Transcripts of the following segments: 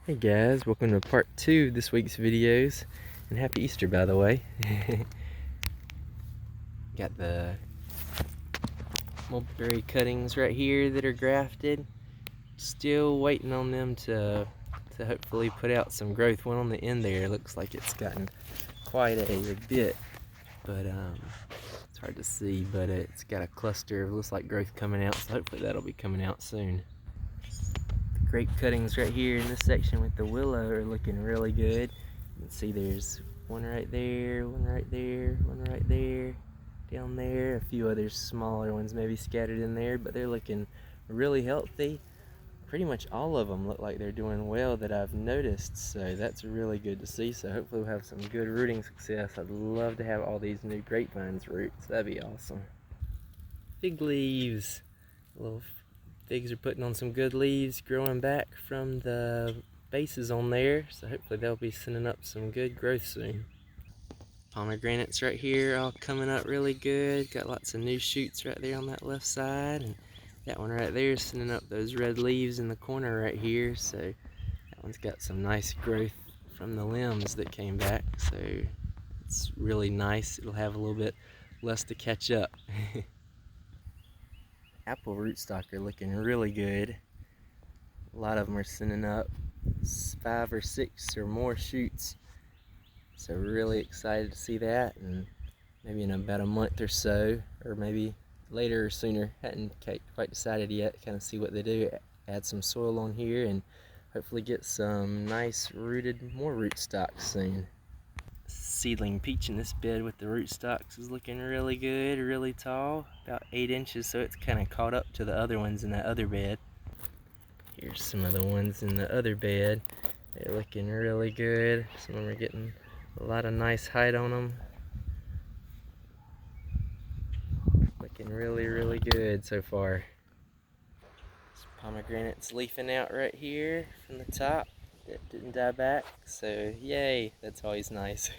Hey guys, welcome to part 2 of this week's videos, and happy Easter by the way. Got the mulberry cuttings right here that are grafted. Still waiting on them to hopefully put out some growth. One on the end there looks like it's gotten quite a bit, but it's hard to see, but it's got a cluster of looks like growth coming out, so hopefully that'll be coming out soon. Grape cuttings right here in this section with the willow are looking really good. You can see there's one right there, one right there, one right there, down there, a few other smaller ones maybe scattered in there, but they're looking really healthy. Pretty much all of them look like they're doing well that I've noticed, so that's really good to see. So hopefully we'll have some good rooting success. I'd love to have all these new grapevines root, so that'd be awesome. Fig leaves, little figs are putting on some good leaves, growing back from the bases on there, so hopefully they'll be sending up some good growth soon. Pomegranates right here all coming up really good. Got lots of new shoots right there on that left side, and that one right there is sending up those red leaves in the corner right here, so that one's got some nice growth from the limbs that came back, so it's really nice. It'll have a little bit less to catch up. Apple rootstock are looking really good. A lot of them are sending up 5 or 6 or more shoots, so really excited to see that. And maybe in about a month or so, or maybe later or sooner, hadn't quite decided yet, kind of see what they do, add some soil on here and hopefully get some nice rooted more rootstocks soon. Seedling peach in this bed with the rootstocks is looking really good, really tall, about 8 inches, so it's kind of caught up to the other ones in that other bed. Here's some of the ones in the other bed. They're looking really good. Some of them are getting a lot of nice height on them. Looking really good so far. This pomegranate's leafing out right here from the top. That didn't die back, so yay, that's always nice.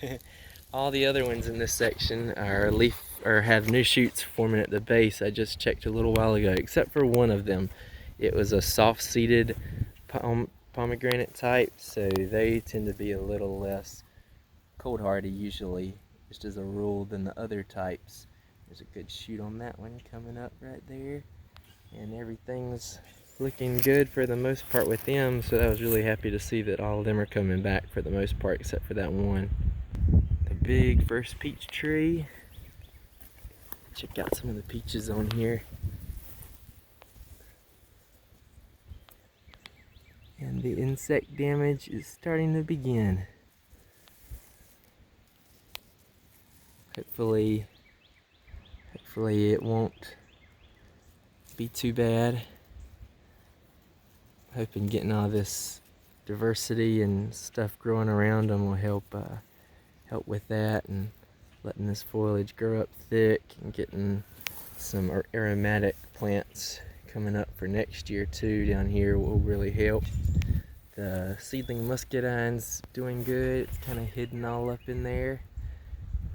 All the other ones in this section are have new shoots forming at the base. I just checked a little while ago, except for one of them. It was a soft-seeded pomegranate type, so they tend to be a little less cold hardy usually, just as a rule, than the other types. There's a good shoot on that one coming up right there, and everything's looking good for the most part with them, so I was really happy to see that all of them are coming back for the most part, except for that one. The big first peach tree. Check out some of the peaches on here. And the insect damage is starting to begin. Hopefully it won't be too bad. Hoping getting all this diversity and stuff growing around them will help with that, and letting this foliage grow up thick and getting some aromatic plants coming up for next year too down here will really help. The seedling muscadine's doing good. It's kind of hidden all up in there,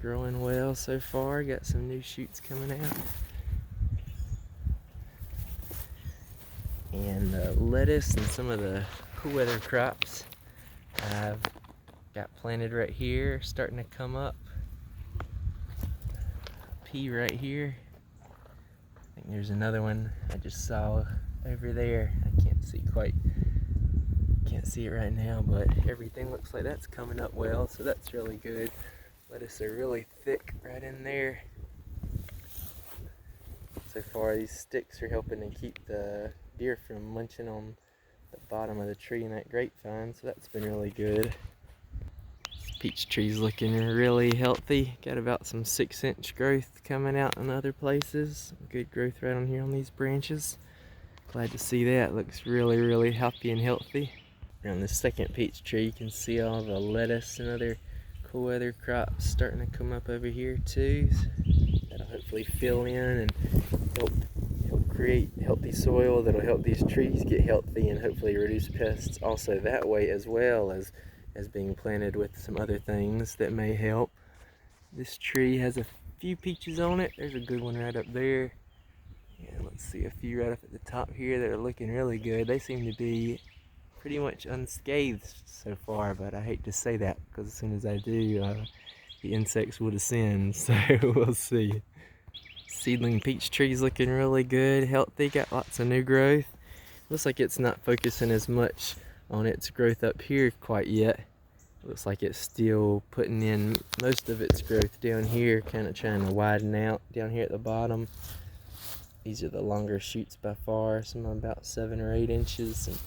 growing well so far. Got some new shoots coming out. And the lettuce and some of the cool weather crops I've got planted right here, starting to come up. Pea right here. I think there's another one I just saw over there. I can't see it right now, but everything looks like that's coming up well, so that's really good. Lettuce are really thick right in there. So far these sticks are helping to keep the deer from munching on the bottom of the tree in that grapevine, so that's been really good. This peach tree's looking really healthy. Got about some 6-inch growth coming out in other places. Good growth right on here on these branches. Glad to see that. Looks really happy and healthy. Around this second peach tree you can see all the lettuce and other cool weather crops starting to come up over here too. That'll hopefully fill in and help create healthy soil that'll help these trees get healthy and hopefully reduce pests also that way, as well as being planted with some other things that may help. This tree has a few peaches on it. There's a good one right up there. And let's see a few right up at the top here that are looking really good. They seem to be pretty much unscathed so far, but I hate to say that because as soon as I do, the insects will descend, so we'll see. Seedling peach tree's looking really good, healthy, got lots of new growth. Looks like it's not focusing as much on its growth up here quite yet. Looks like it's still putting in most of its growth down here, kind of trying to widen out down here at the bottom. These are the longer shoots by far, some about 7 or 8 inches. And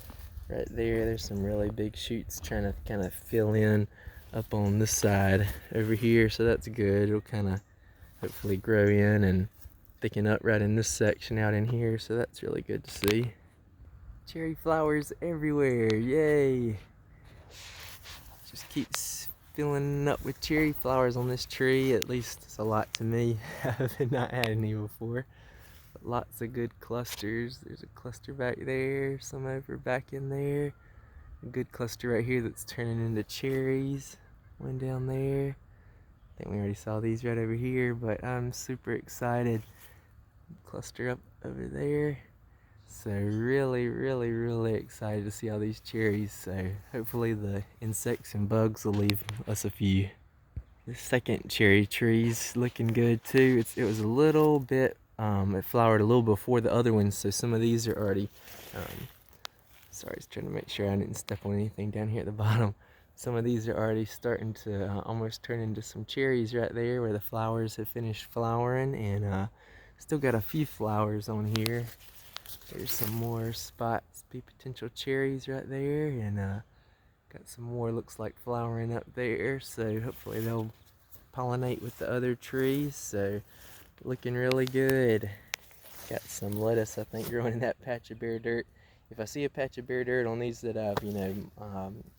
right there's some really big shoots trying to kind of fill in up on this side over here, so that's good. It'll kind of hopefully grow in and thicken up right in this section out in here, so that's really good to see. Cherry flowers everywhere, yay! Just keeps filling up with cherry flowers on this tree. At least it's a lot to me. I've not had any before. But lots of good clusters. There's a cluster back there, some over back in there. A good cluster right here that's turning into cherries. One down there. I think we already saw these right over here, but I'm super excited. Cluster up over there. So really excited to see all these cherries. So hopefully the insects and bugs will leave us a few. The second cherry tree's looking good too. It was a little bit, it flowered a little before the other ones, so some of these are already, sorry, I was trying to make sure I didn't step on anything down here at the bottom. Some of these are already starting to almost turn into some cherries right there where the flowers have finished flowering, and still got a few flowers on here. There's some more spots, be potential cherries right there, and got some more looks like flowering up there, so hopefully they'll pollinate with the other trees. So looking really good. Got some lettuce I think growing in that patch of bare dirt. If I see a patch of bare dirt on these that I've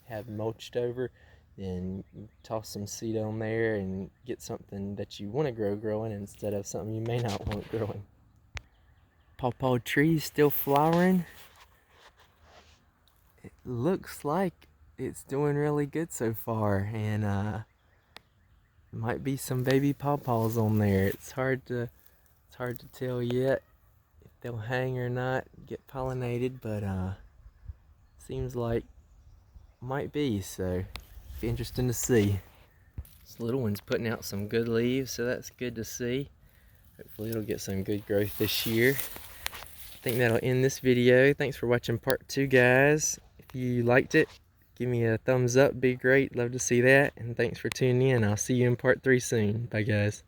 have mulched over, then you toss some seed on there and get something that you want to grow growing instead of something you may not want growing. Pawpaw tree still flowering. It looks like it's doing really good so far, and might be some baby pawpaws on there. It's hard to tell yet if they'll hang or not, get pollinated, but seems like might be, so be interesting to see. This little one's putting out some good leaves, so that's good to see. Hopefully it'll get some good growth this year. I think that'll end this video. Thanks for watching part 2, guys. If you liked it, give me a thumbs up, be great, love to see that. And thanks for tuning in. I'll see you in part 3 soon. Bye, guys.